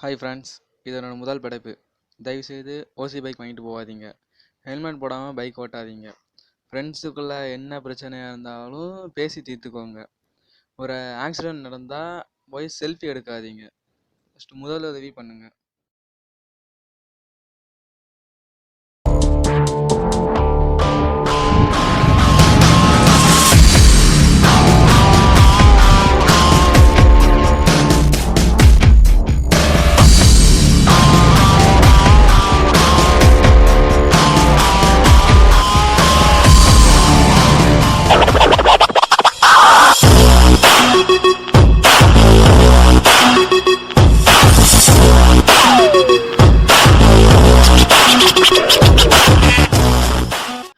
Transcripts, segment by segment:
Hi friends, இது என்னோட முதல் படைப்பு. தயவுசெய்து ஓசி பைக் வாங்கிட்டு போகாதீங்க. ஹெல்மெட் போடாமல் பைக் ஓட்டாதீங்க. ஃப்ரெண்ட்ஸுக்குள்ளே என்ன பிரச்சனையாக இருந்தாலும் பேசி தீர்த்துக்கோங்க. ஒரு ஆக்சிடெண்ட் நடந்தால் போய் செல்ஃபி எடுக்காதீங்க. ஃபஸ்ட்டு முதல் உதவி பண்ணுங்கள்.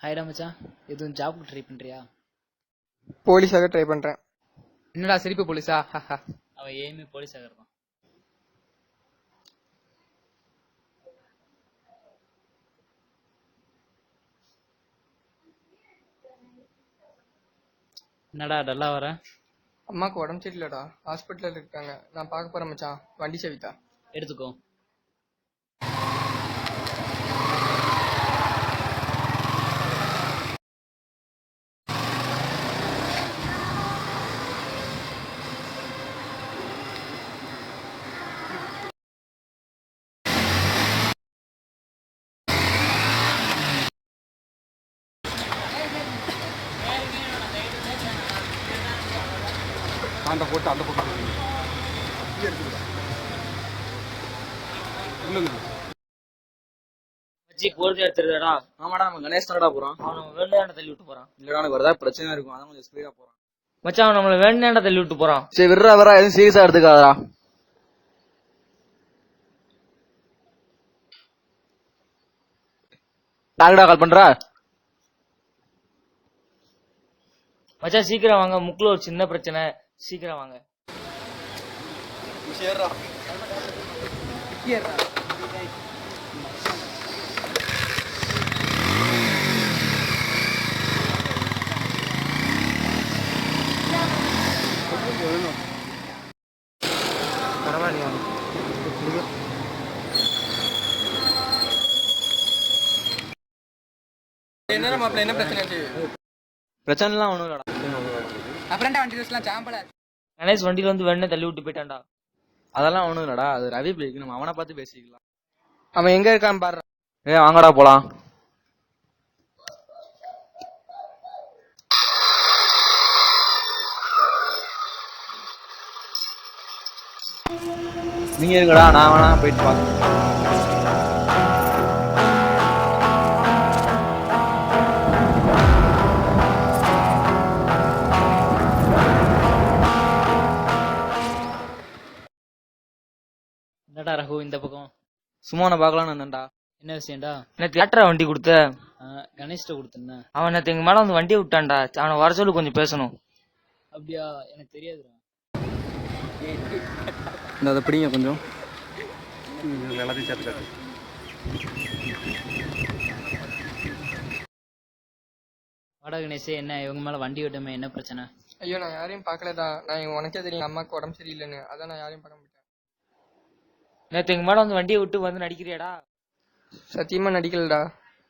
ஹாய்டா மச்சான், எதுவும் ஜாப்க்கு ட்ரை பண்றியா? போலீஸாக ட்ரை பண்றேன். என்னடா சிரிப்பு போலீஸா? அவன் எய்மே போலீஸ் ஆகிறதான். என்னடா டல்லா வர? அம்மாவுக்கு உடம்பு சரியில்லடா, ஹாஸ்பிட்டலில் இருக்காங்க. நான் பார்க்க போறேன் மச்சான். வண்டி செவித்தா எடுத்துக்கோ. அந்த போட்டு மச்சி போறது எடுத்துருடா. ஆமாடா, நம்ம கணேஷ் தானடா போகிறோம். அவன் வேண்டாண்ட தள்ளி விட்டு போறான். இல்லைடா, எனக்கு வரதா பிரச்சனை இருக்கும், அதான் கொஞ்சம் ஸ்பீடாக போகிறான். மச்சான் அவன் நம்மள வேண்டாண்ட தள்ளி விட்டு போறான். சரி விட்றா, எதுவும் சீரியஸாக எடுத்துக்காதடா. டாக்டா கால் பண்ணுறா. மச்சான் சீக்கிரம் வாங்க, முக்குல ஒரு சின்ன பிரச்சனை, சீக்கிரம் வாங்க. என்ன மாப்பிள்ள, என்ன பிரச்சனை ஆச்சு? பிரச்சனைலாம் ஒன்றும் இல்லைடா. அப்புறம்டா வண்டி ரோஸ்லாம் சாம்பல. கணேஷ் வண்டியில வந்து வேணே தள்ளி விட்டு போயிட்டான்டா. அதெல்லாம் ஒன்றும் இல்லைடா, அது ரவி பிள்ளைக்கு, நம்ம அவனை பார்த்து பேசிக்கலாம். அவன் எங்க இருக்கான் பாரு. வாங்கடா போலாம். நீங்க இருங்கடா, நான் வேணா போயிட்டு பார்க்க. என்னடா ரகு இந்த பக்கம்? சும்மா நான் பார்க்கலான்னு இருந்தேன்டா. என்ன விஷயம்டா? நேற்று யார்டா வண்டி கொடுத்த? கணேஷ்ட கொடுத்தேன். அவன் நேற்று எங்க மேல வந்து வண்டியை விட்டான்டா. அவனை வர சொல்லி கொஞ்சம் பேசணும். அப்படியா? எனக்கு தெரியாதுடா. அதை பிடிங்க கொஞ்சம். எல்லாத்தையும் சேர்த்து வாடா கணேஷே, என்ன இவங்க மேல வண்டி விட்டமே, என்ன பிரச்சனை? ஐயோ, நான் யாரையும் பார்க்கலடா. நான் உனக்கே தெரியும் அம்மாவுக்கு உடம்பு சரியில்லைன்னு, அதான் நான் யாரையும் பார்க்க மாட்டேன். நேற்று எங்க மேல வந்து வண்டியை விட்டு வந்து நடிக்கிறியாடா? சத்தியமா நடிக்கலடா.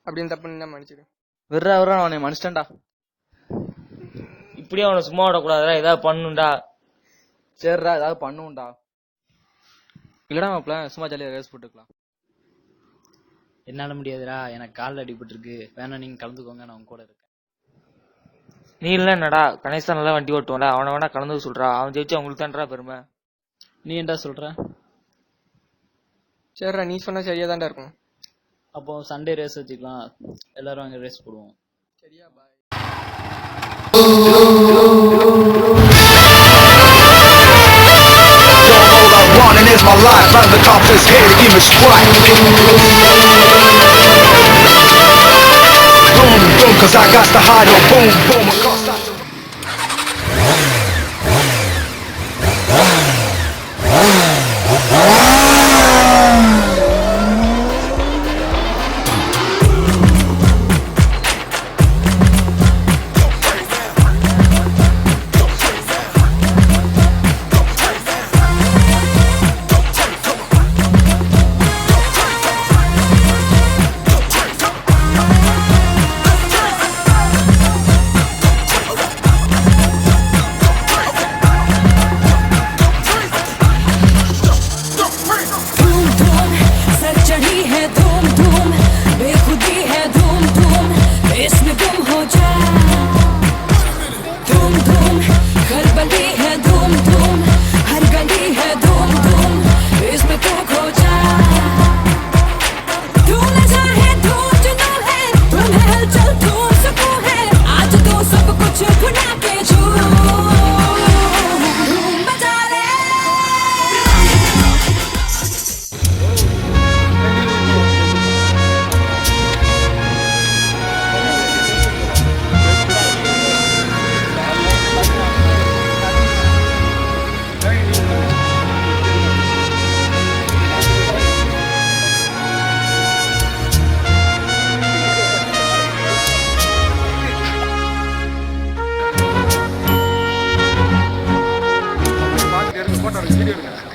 அப்படின்னு தப்பு தான் மன்னிச்சிடு. விட்றா அவனை மனுஷன்டா. இப்படியே அவனை சும்மா விடக்கூடாதுடா, ஏதாவது பண்ணுண்டா. சரிடா, ஏதாவது பண்ணுவோம்டா. இல்லடா மாப்பிள்ள, சும்மா ஜாலியாக ரேஸ் போட்டுக்கலாம். என்னால முடியாதுடா, எனக்கு காலில் அடிபட்டு இருக்கு. வேணா நீங்க கலந்துக்கோங்க, நான் உங்க கூட இருக்கேன். நீ இல்ல என்னடா, கணேஷ் தான் நல்லா வண்டி ஓட்டுவோம்ல, அவனை வேணா கலந்து சொல்றா. அவன் ஜெயிச்சு அவங்களுக்கு தான்டா பெருமை. நீ என்ன சொல்ற? சரிடா, நீ சொன்னா சரியா தான்டா இருக்கும். அப்போ சண்டே ரேஸ் வச்சுக்கலாம், எல்லாரும் அங்கே ரேஸ் போடுவோம். சரியா? பாய். Running is my life, and the cops is here to give me strike. Boom, boom, cause I got the hide on boom, boom, across that. எடுங்க வீடியோ எடுங்க